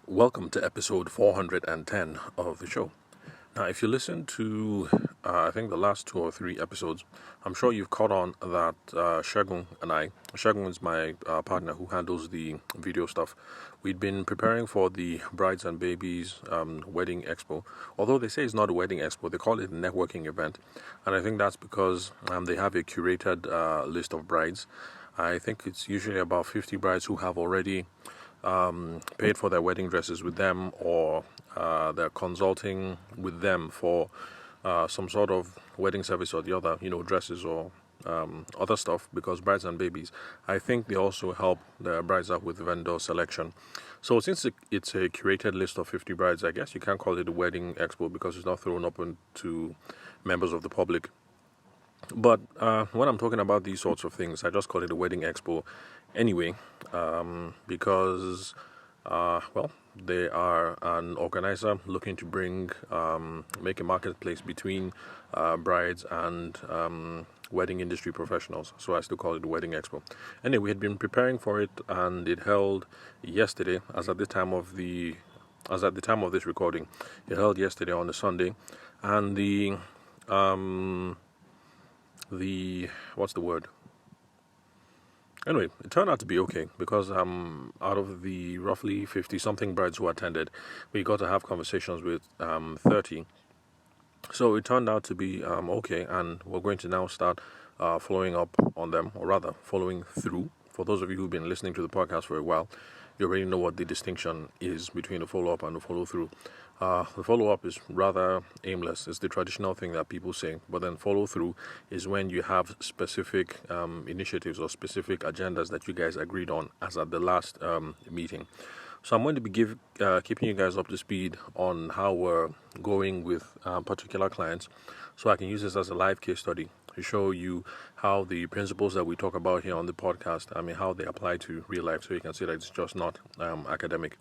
Welcome to episode 410 of the show. Now, if you listen to, I think the last two or three episodes, I'm sure you've caught on that Shagun is my partner who handles the video stuff. We'd been preparing for the Brides and Babies wedding expo. Although they say it's not a wedding expo, they call it a networking event. And I think that's because they have a curated list of brides. I think it's usually about 50 brides who have already paid for their wedding dresses with them, or they're consulting with them for some sort of wedding service or the other, dresses or other stuff, because brides and babies, I think they also help the brides out with vendor selection. So since it's a curated list of 50 brides, I guess you can't call it a wedding expo because it's not thrown open to members of the public. But when I'm talking about these sorts of things, I just call it a wedding expo anyway, because, they are an organizer looking to make a marketplace between brides and wedding industry professionals. So I still call it a wedding expo. Anyway, we had been preparing for it, and it held yesterday, as at the time of this recording. It held yesterday on a Sunday, and the what's the word? Anyway, it turned out to be okay because out of the roughly 50 something brides who attended, we got to have conversations with 30. So it turned out to be okay, and we're going to now start following up on them, or rather following through. For those of you who've been listening to the podcast for a while, you already know what the distinction is between the follow-up and the follow-through. The follow-up is rather aimless. It's the traditional thing that people say. But then follow-through is when you have specific initiatives or specific agendas that you guys agreed on, as at the last meeting. So I'm going to be keeping you guys up to speed on how we're going with particular clients, so I can use this as a live case study to show you how the principles that we talk about here on the podcast, how they apply to real life, so you can see that it's just not academic.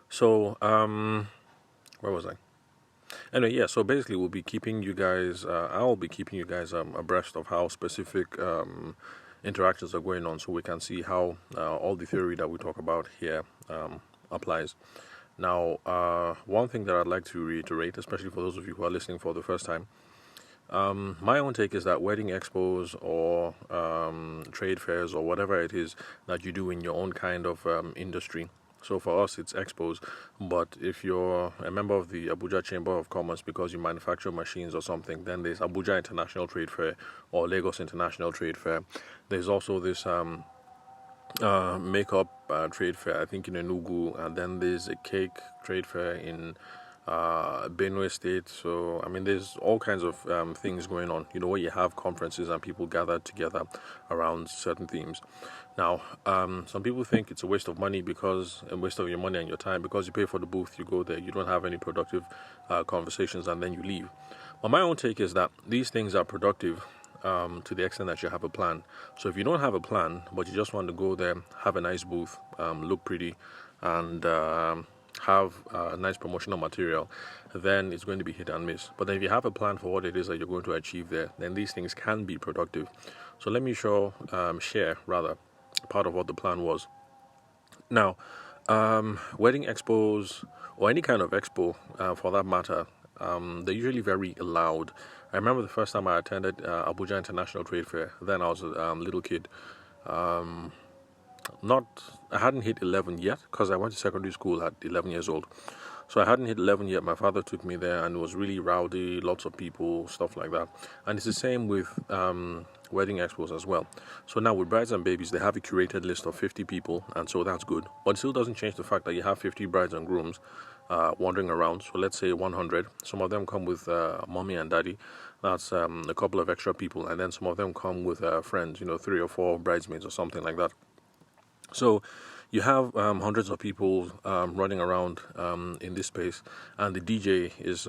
So, where was I? Anyway, yeah, so basically I'll be keeping you guys abreast of how specific interactions are going on, so we can see how all the theory that we talk about here applies. Now, one thing that I'd like to reiterate, especially for those of you who are listening for the first time, my own take is that wedding expos or trade fairs or whatever it is that you do in your own kind of industry. So for us, it's expos. But if you're a member of the Abuja Chamber of Commerce because you manufacture machines or something, then there's Abuja International Trade Fair or Lagos International Trade Fair. There's also this makeup trade fair, I think in Enugu, and then there's a cake trade fair in Benue State. So there's all kinds of things going on, where you have conferences and people gather together around certain themes. Now, some people think it's a waste of money, a waste of your money and your time, because you pay for the booth, you go there, you don't have any productive conversations, and then you leave. But my own take is that these things are productive to the extent that you have a plan. So if you don't have a plan, but you just want to go there, have a nice booth, look pretty, and have nice promotional material, then it's going to be hit and miss. But then if you have a plan for what it is that you're going to achieve there, then these things can be productive. So let me share part of what the plan was. Now, wedding expos, or any kind of expo for that matter, they're usually very loud. I remember the first time I attended Abuja International Trade Fair. Then I was a little kid. I hadn't hit 11 yet, because I went to secondary school at 11 years old. So I hadn't hit 11 yet. My father took me there, and it was really rowdy, lots of people, stuff like that. And it's the same with wedding expos as well. So now with brides and babies, they have a curated list of 50 people, and so that's good. But it still doesn't change the fact that you have 50 brides and grooms wandering around. So let's say 100. Some of them come with mommy and daddy. That's a couple of extra people. And then some of them come with friends, 3 or 4 bridesmaids or something like that. So you have hundreds of people running around in this space, and the DJ is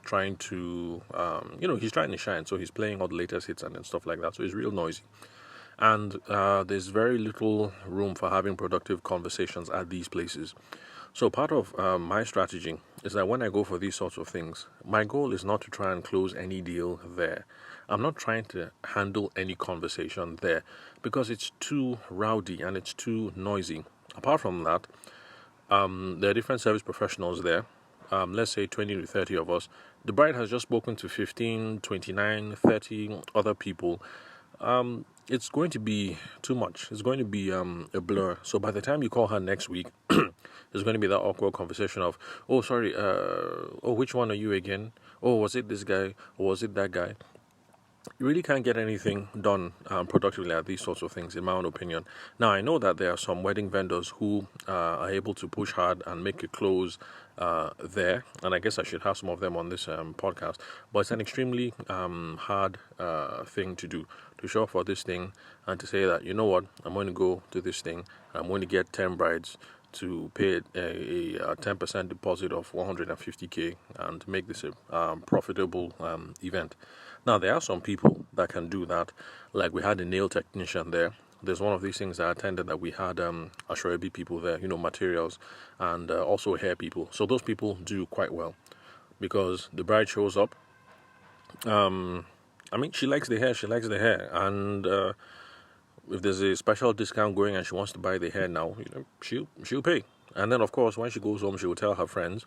trying to, he's trying to shine. So he's playing all the latest hits and stuff like that. So it's real noisy. And there's very little room for having productive conversations at these places. So part of my strategy is that when I go for these sorts of things, my goal is not to try and close any deal there. I'm not trying to handle any conversation there because it's too rowdy and it's too noisy. Apart from that, There are different service professionals there. Let's say 20 to 30 of us. The bride has just spoken to 15, 29, 30 other people. It's going to be too much. It's going to be a blur. So by the time you call her next week, there's going to be that awkward conversation of, oh, sorry, which one are you again? Oh, was it this guy? Or was it that guy? You really can't get anything done productively at these sorts of things, in my own opinion. Now, I know that there are some wedding vendors who are able to push hard and make a close there, and I guess I should have some of them on this podcast. But it's an extremely hard thing to do, to show up for this thing and to say that, you know what, I'm going to go to this thing, I'm going to get 10 brides to pay a 10% deposit of 150k and make this a profitable event. Now, there are some people that can do that. Like we had a nail technician there. There's one of these things that I attended that we had Ashwebi people there, materials, and also hair people. So those people do quite well because the bride shows up. She likes the hair, and if there's a special discount going and she wants to buy the hair now, she'll pay. And then, of course, when she goes home, she will tell her friends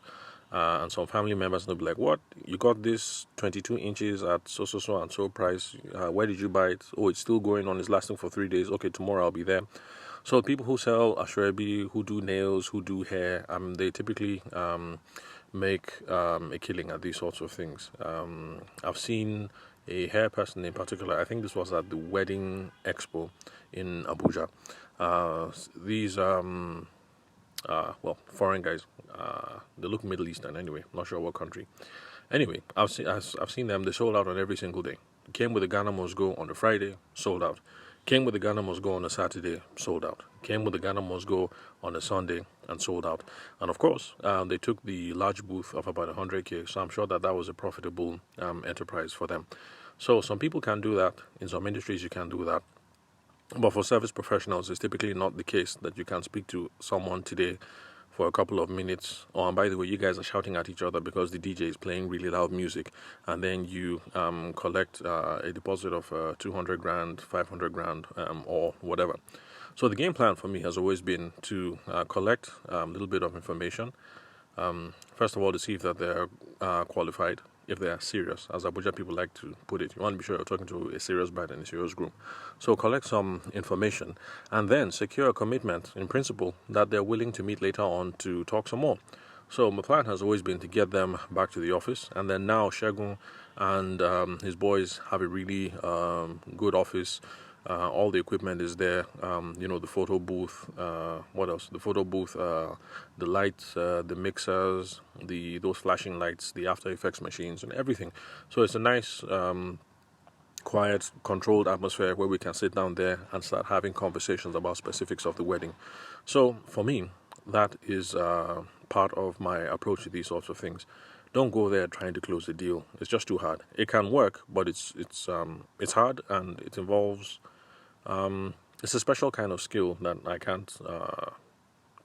and some family members, and they'll be like, what? You got this 22 inches at so and so price. Where did you buy it? Oh, it's still going on. It's lasting for 3 days. Okay, tomorrow I'll be there. So people who sell ashwebi, who do nails, who do hair, they typically make a killing at these sorts of things. I've seen a hair person in particular. I think this was at the Wedding Expo in Abuja. These foreign guys. They look Middle Eastern anyway. Not sure what country. Anyway, I've seen them. They sold out on every single day. Came with the Ghana Must Go on the Friday, sold out. Came with the Ghana Must Go on a Saturday, sold out. Came with the Ghana Must Go on a Sunday and sold out. And of course, they took the large booth of about 100k. So I'm sure that was a profitable enterprise for them. So some people can do that. In some industries, you can do that. But for service professionals, it's typically not the case that you can speak to someone today for a couple of minutes. Oh, and by the way, you guys are shouting at each other because the DJ is playing really loud music, and then you collect a deposit of 200 grand, 500 grand, or whatever. So the game plan for me has always been to collect a little bit of information. First of all, to see if that they're qualified, if they are serious, as Abuja people like to put it. You want to be sure you're talking to a serious bride and a serious groom. So collect some information and then secure a commitment in principle that they're willing to meet later on to talk some more. So my plan has always been to get them back to the office, and then now Shegun and his boys have a really good office. All the equipment is there. The photo booth. What else? The photo booth. The lights, the mixers, those flashing lights, the After Effects machines, and everything. So it's a nice, quiet, controlled atmosphere where we can sit down there and start having conversations about specifics of the wedding. So for me, that is part of my approach to these sorts of things. Don't go there trying to close the deal. It's just too hard. It can work, but it's hard, and it involves. It's a special kind of skill that I can't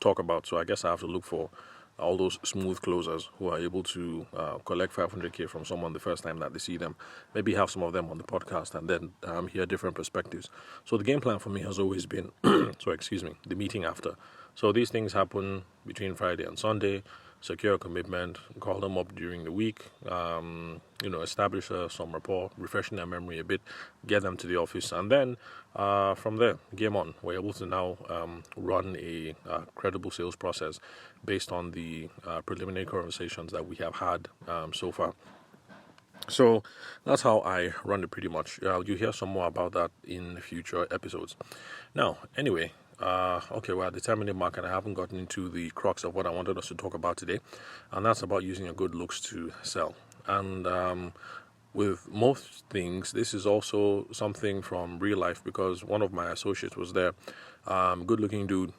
talk about. So I guess I have to look for all those smooth closers who are able to collect 500k from someone the first time that they see them. Maybe have some of them on the podcast and then hear different perspectives. So the game plan for me has always been, the meeting after. So these things happen between Friday and Sunday. Secure a commitment, call them up during the week, establish some rapport, refreshing their memory a bit, get them to the office, and then from there, game on. We're able to now run a credible sales process based on the preliminary conversations that we have had so far. So that's how I run it pretty much. You'll hear some more about that in future episodes. Now, anyway, we're at the 10-minute mark and I haven't gotten into the crux of what I wanted us to talk about today, and that's about using your good looks to sell. And with most things, this is also something from real life because one of my associates was there, good-looking dude,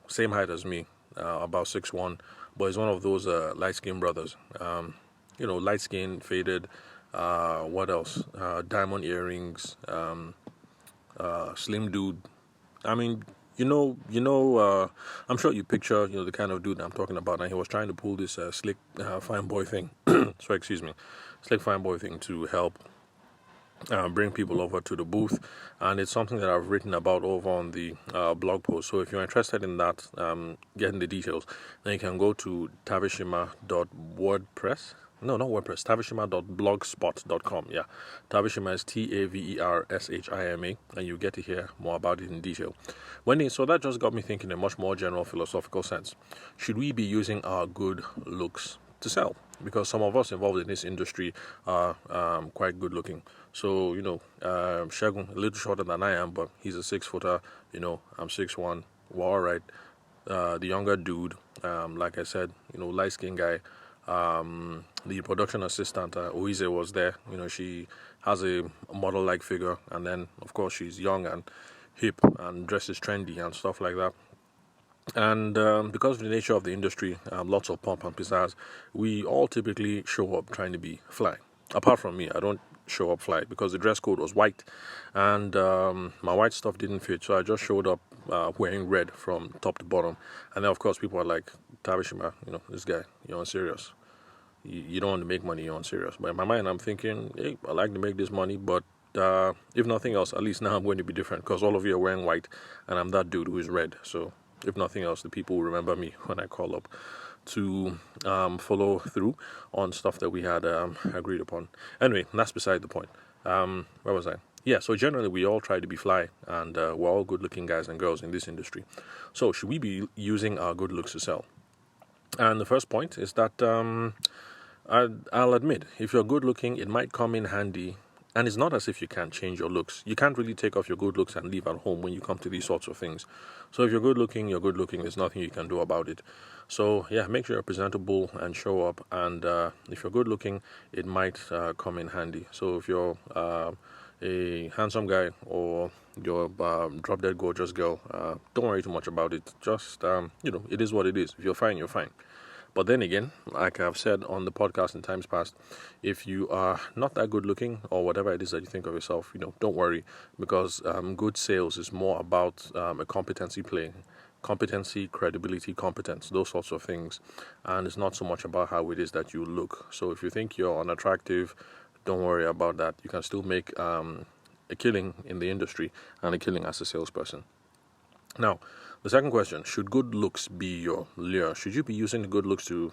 same height as me, about 6'1", but he's one of those light-skinned brothers, light skin, faded, what else? Diamond earrings, slim dude. I'm sure you picture, the kind of dude I'm talking about, and he was trying to pull this slick, fine boy thing. Slick fine boy thing to help bring people over to the booth, and it's something that I've written about over on the blog post. So if you're interested in that, getting the details, then you can go to tavishima.wordpress. No, not WordPress. Tavishima.blogspot.com. Yeah, Tavishima is Tavershima, and you get to hear more about it in detail. So that just got me thinking in a much more general philosophical sense. Should we be using our good looks to sell? Because some of us involved in this industry are quite good looking. So, Shagun, a little shorter than I am, but he's a 6 footer. I'm 6'1". We're all right. The younger dude, like I said, light skinned guy. The production assistant, Oize, was there. She has a model like figure, and then, of course, she's young and hip and dresses trendy and stuff like that. And because of the nature of the industry, lots of pomp and pizzazz, we all typically show up trying to be fly. Apart from me, I don't show up fly because the dress code was white, and my white stuff didn't fit, so I just showed up wearing red from top to bottom. And then, of course, people are like, Tabishima, this guy, you're on serious. You don't want to make money, you're on serious. But in my mind, I'm thinking, hey, I like to make this money, but if nothing else, at least now I'm going to be different because all of you are wearing white, and I'm that dude who is red. So if nothing else, the people will remember me when I call up to follow through on stuff that we had agreed upon. Anyway, that's beside the point. Where was I? Yeah, so generally we all try to be fly, and we're all good-looking guys and girls in this industry. So should we be using our good looks to sell? And the first point is that I'll admit, if you're good-looking, it might come in handy. And it's not as if you can't change your looks. You can't really take off your good looks and leave at home when you come to these sorts of things. So if you're good looking, you're good looking. There's nothing you can do about it. So yeah, make sure you're presentable and show up. And if you're good looking, it might come in handy. So if you're a handsome guy or you're a drop dead gorgeous girl, don't worry too much about it. Just it is what it is. If you're fine, you're fine. But then again, like I've said on the podcast in times past, if you are not that good looking or whatever it is that you think of yourself, don't worry, because good sales is more about a competency play. Competency, credibility, competence, those sorts of things. And it's not so much about how it is that you look. So if you think you're unattractive, don't worry about that. You can still make a killing in the industry and a killing as a salesperson. Now, the second question, should good looks be your lure? Should you be using the good looks to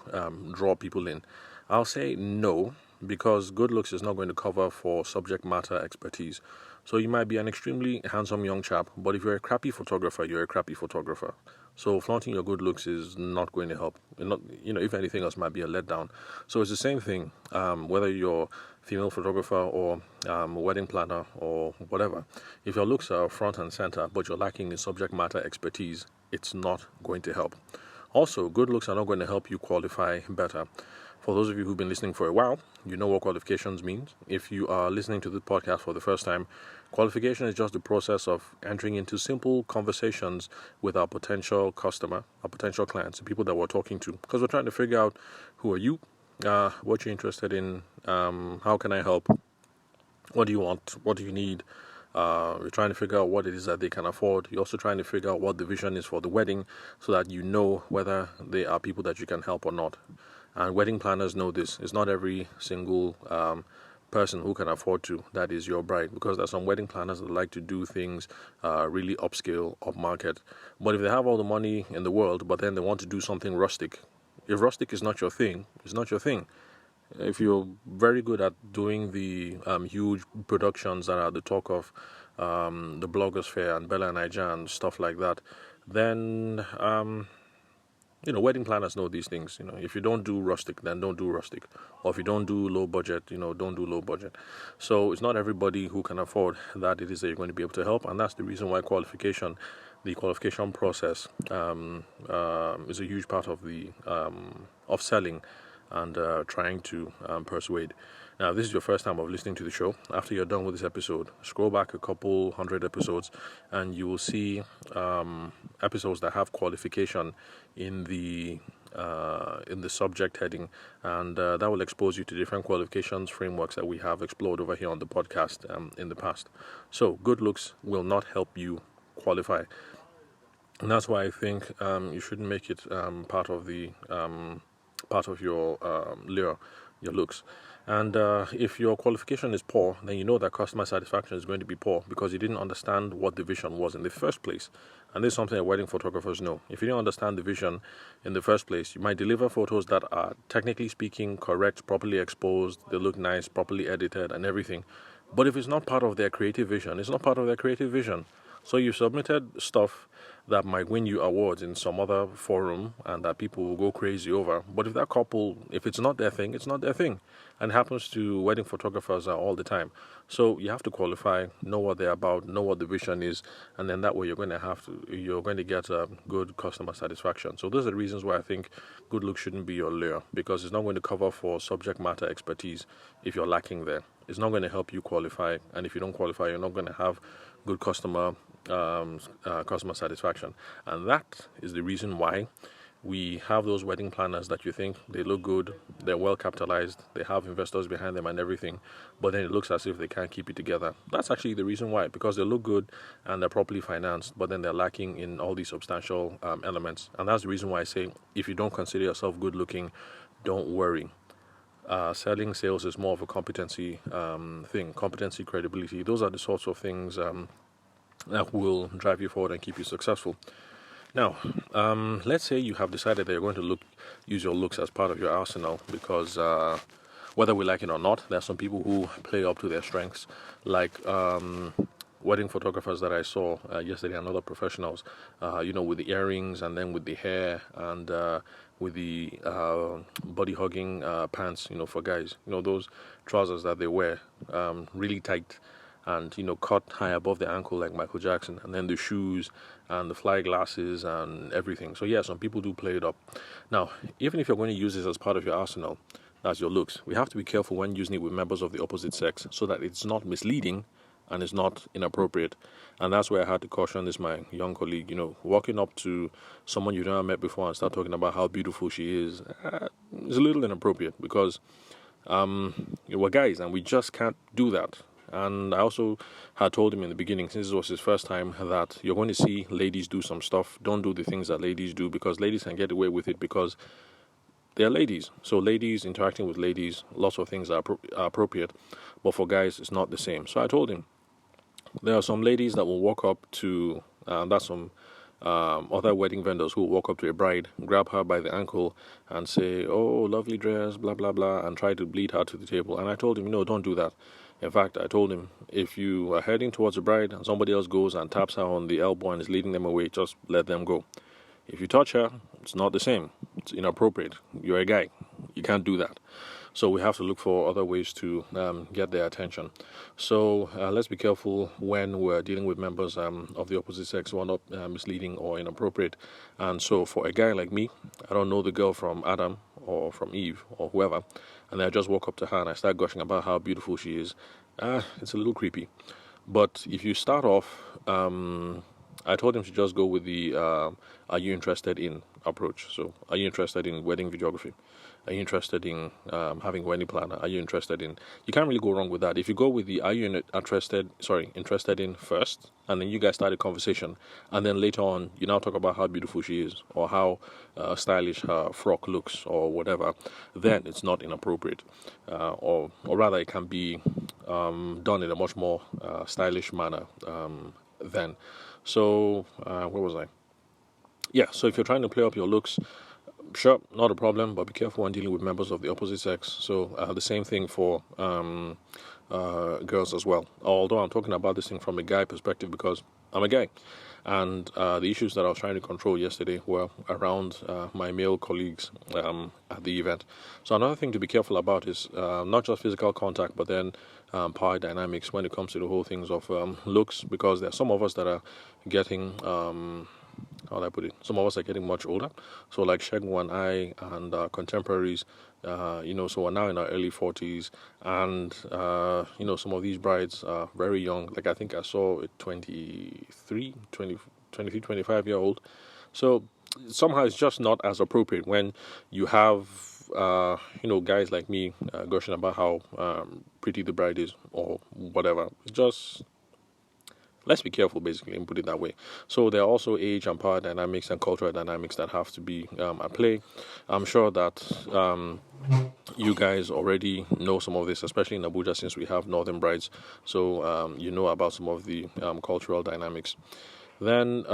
draw people in? I'll say no, because good looks is not going to cover for subject matter expertise. So you might be an extremely handsome young chap, but if you're a crappy photographer, you're a crappy photographer. So flaunting your good looks is not going to help. If anything else, might be a letdown. So it's the same thing, whether you're female photographer or a wedding planner or whatever. If your looks are front and center, but you're lacking in subject matter expertise, it's not going to help. Also, good looks are not going to help you qualify better. For those of you who've been listening for a while, you know what qualifications means. If you are listening to this podcast for the first time, qualification is just the process of entering into simple conversations with our potential customer, our potential clients, the people that we're talking to, because we're trying to figure out who are you, what you're interested in, how can I help, what do you want, what do you need. You're trying to figure out what it is that they can afford. You're also trying to figure out what the vision is for the wedding so that you know whether they are people that you can help or not. And wedding planners know this. It's not every single person who can afford to that is your bride, because there's some wedding planners that like to do things really upscale, upmarket. But if they have all the money in the world, but then they want to do something rustic, if rustic is not your thing, it's not your thing. If you're very good at doing the huge productions that are the talk of the blogosphere and Bella and Ija and stuff like that, then wedding planners know these things. If you don't do rustic, then don't do rustic. Or if you don't do low budget, don't do low budget. So it's not everybody who can afford that it is that you're going to be able to help, and that's the reason why the qualification process is a huge part of the of selling and trying to persuade. Now, if this is your first time of listening to the show, after you're done with this episode, scroll back a couple hundred episodes and you will see episodes that have qualification in the subject heading, and that will expose you to different qualifications frameworks that we have explored over here on the podcast in the past. So good looks will not help you qualify, and that's why I think you shouldn't make it part of your lure, your looks. And if your qualification is poor, then you know that customer satisfaction is going to be poor because you didn't understand what the vision was in the first place. And this is something that wedding photographers know. If you don't understand the vision in the first place, you might deliver photos that are technically speaking correct, properly exposed, they look nice, properly edited, and everything. But if it's not part of their creative vision, it's not part of their creative vision. So you submitted stuff that might win you awards in some other forum and that people will go crazy over. But if that couple, if it's not their thing, it's not their thing. And it happens to wedding photographers all the time. So you have to qualify, know what they're about, know what the vision is, and then that way you're going to get good customer satisfaction. So those are the reasons why I think good looks shouldn't be your lure, because it's not going to cover for subject matter expertise if you're lacking there. It's not going to help you qualify, and if you don't qualify, you're not going to have good customer satisfaction. And that is the reason why we have those wedding planners that you think they look good, they're well capitalized, they have investors behind them and everything, but then it looks as if they can't keep it together. That's actually the reason why, because they look good and they're properly financed, but then they're lacking in all these substantial elements. And that's the reason why I say, if you don't consider yourself good looking, don't worry. Selling sales is more of a competency thing, competency, credibility. Those are the sorts of things that will drive you forward and keep you successful. Now, let's say you have decided that you're going to use your looks as part of your arsenal because whether we like it or not, there are some people who play up to their strengths, like wedding photographers that I saw yesterday and other professionals, with the earrings and then with the hair and with the body hugging pants, for guys, those trousers that they wear really tight and cut high above the ankle like Michael Jackson, and then the shoes and the fly glasses and everything. So yeah, some people do play it up. Now, even if you're going to use this as part of your arsenal, that's your looks, we have to be careful when using it with members of the opposite sex so that it's not misleading and it's not inappropriate. And that's where I had to caution this my young colleague, walking up to someone you've never met before and start talking about how beautiful she is, is a little inappropriate because we're guys and we just can't do that. And I also had told him in the beginning, since this was his first time, that you're going to see ladies do some stuff. Don't do the things that ladies do, because ladies can get away with it because they're ladies. So ladies interacting with ladies, lots of things are appropriate. But for guys, it's not the same. So I told him, there are some ladies that will walk up to, that's some other wedding vendors who will walk up to a bride, grab her by the ankle and say, "Oh, lovely dress, blah, blah, blah," and try to lead her to the table. And I told him, no, don't do that. In fact, I told him, if you are heading towards a bride and somebody else goes and taps her on the elbow and is leading them away, just let them go. If you touch her, it's not the same. It's inappropriate. You're a guy. You can't do that. So we have to look for other ways to get their attention. So let's be careful when we're dealing with members of the opposite sex who are not misleading or inappropriate. And so for a guy like me, I don't know the girl from Adam or from Eve or whoever, and I just walk up to her and I start gushing about how beautiful she is. It's a little creepy. But if you start off, I told him to just go with the "Are you interested in" approach. So, are you interested in wedding videography? Are you interested in having a wedding planner? Are you interested in? You can't really go wrong with that. If you go with the "Are you interested in" first, and then you guys start a conversation, and then later on you now talk about how beautiful she is or how stylish her frock looks or whatever, then it's not inappropriate, or rather it can be done in a much more stylish manner then. So, where was I? Yeah, so if you're trying to play up your looks, sure, not a problem, but be careful when dealing with members of the opposite sex. So, the same thing for girls as well. Although I'm talking about this thing from a guy perspective because I'm a guy. And the issues that I was trying to control yesterday were around my male colleagues at the event. So another thing to be careful about is not just physical contact, but then power dynamics when it comes to the whole things of looks, because there are some of us that are getting, how do I put it? Some of us are getting much older. So like Shegun and I and contemporaries, so we're now in our early 40s, and some of these brides are very young. Like I think I saw a 23, 25 year old. So somehow it's just not as appropriate when you have guys like me gushing about how pretty the bride is or whatever. It's just let's be careful, basically, and put it that way. So there are also age and power dynamics and cultural dynamics that have to be at play. I'm sure that you guys already know some of this, especially in Abuja, since we have Northern Brides. So you know about some of the cultural dynamics. Then,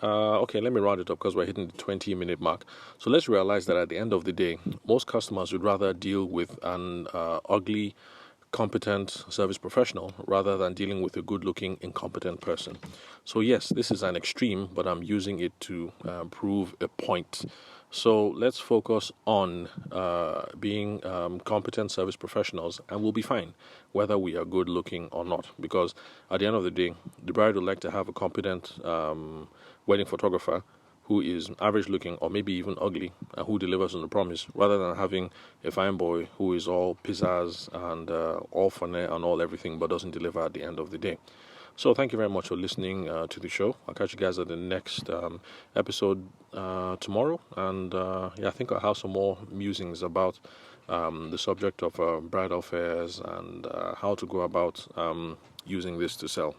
okay, let me round it up because we're hitting the 20-minute mark. So let's realize that at the end of the day, most customers would rather deal with an ugly, competent service professional rather than dealing with a good-looking, incompetent person. So yes, this is an extreme, but I'm using it to prove a point. So let's focus on being competent service professionals, and we'll be fine, whether we are good looking or not. Because at the end of the day, the bride would like to have a competent wedding photographer who is average looking or maybe even ugly and who delivers on the promise, rather than having a fine boy who is all pizzazz and all fun and all everything but doesn't deliver at the end of the day. So thank you very much for listening to the show. I'll catch you guys at the next episode tomorrow. And yeah, I think I'll have some more musings about the subject of bridal fairs and how to go about using this to sell.